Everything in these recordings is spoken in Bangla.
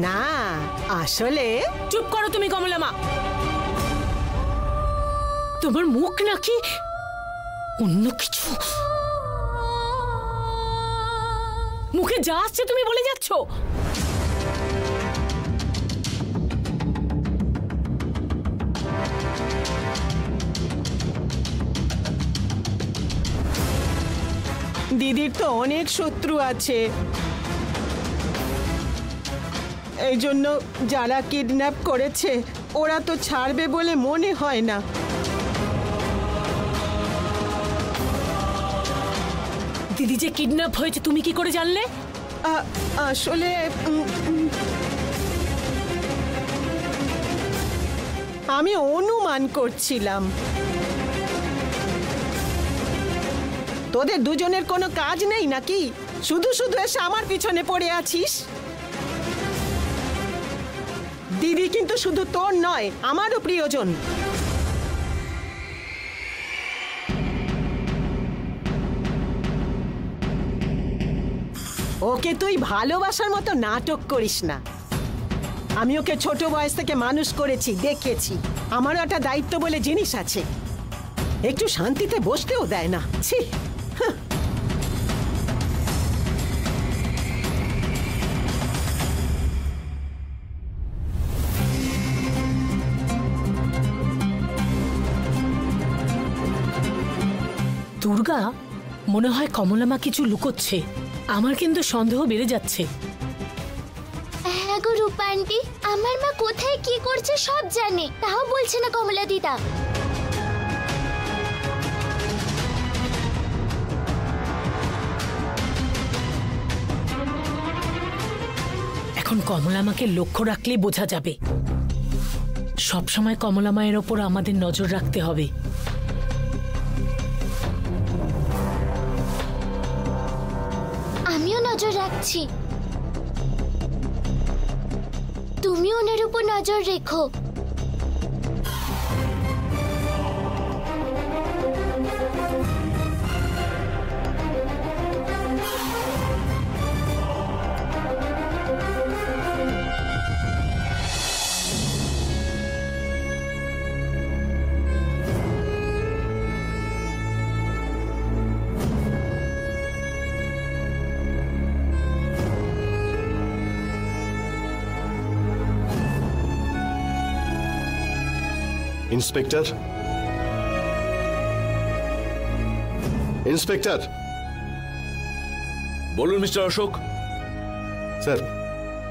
না আসলে চুপ করো তুমি কমলা মা। তোমার মুখ নাকি অন্য কিছু, মুখে যা আসছে তুমি বলে যাচ্ছ। দিদির তো অনেক শত্রু আছে, এই জন্য যারা কিডন্যাপ করেছে ওরা তো ছাড়বে বলে মনে হয় না। দিদি যে কিডন্যাপ হয়েছে তুমি কি করে জানলে? আসলে আমি অনুমান করছিলাম। তোদের দুজনের কোনো কাজ নেই নাকি? শুধু শুধু এসে আমার পিছনে পড়ে আছিস। দিদি কিন্তু শুধু তোর নয়, আমারও প্রিয়জন। ওকে তুই ভালোবাসার মতো নাটক করিস না। আমি ওকে ছোট বয়স থেকে মানুষ করেছি, দেখেছি। আমারও একটা দায়িত্ব বলে জিনিস আছে, একটু শান্তিতে বসতেও দেয় না। ছি, দুর্গা, মনে হয় কমলামা কিছু লুকোচ্ছে। আমার কিন্তু সন্দেহ বেড়ে যাচ্ছে। হ্যাঁ গো রূপা আন্টি, আমার মা কোথায় কি করছে সব জানে, তাও বলছে না কমলা দিদা। এখন কমলামাকে লক্ষ্য রাখলেই বোঝা যাবে। সবসময় কমলামায়ের ওপর আমাদের নজর রাখতে হবে। আমিও নজর রাখছি, তুমি ওনার উপর নজর রেখো। Inspector, inspector. বলুন মিস্টার অশোক। স্যার,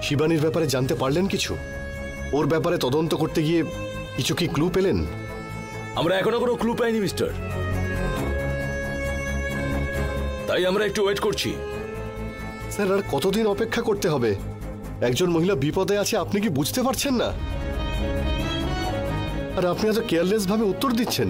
শিবানীর ব্যাপারে জানতে পারলেন কিছু? ওর ব্যাপারে তদন্ত করতে গিয়ে কিছু কি ক্লু পেলেন? আমরা এখনো কোনো ক্লু পাইনি মিস্টার, তাই আমরা একটু ওয়েট করছি। স্যার, আর কতদিন অপেক্ষা করতে হবে? একজন মহিলা বিপদে আছে, আপনি কি বুঝতে পারছেন না? আর আপনি এত কেয়ারলেস ভাবে উত্তর দিচ্ছেন।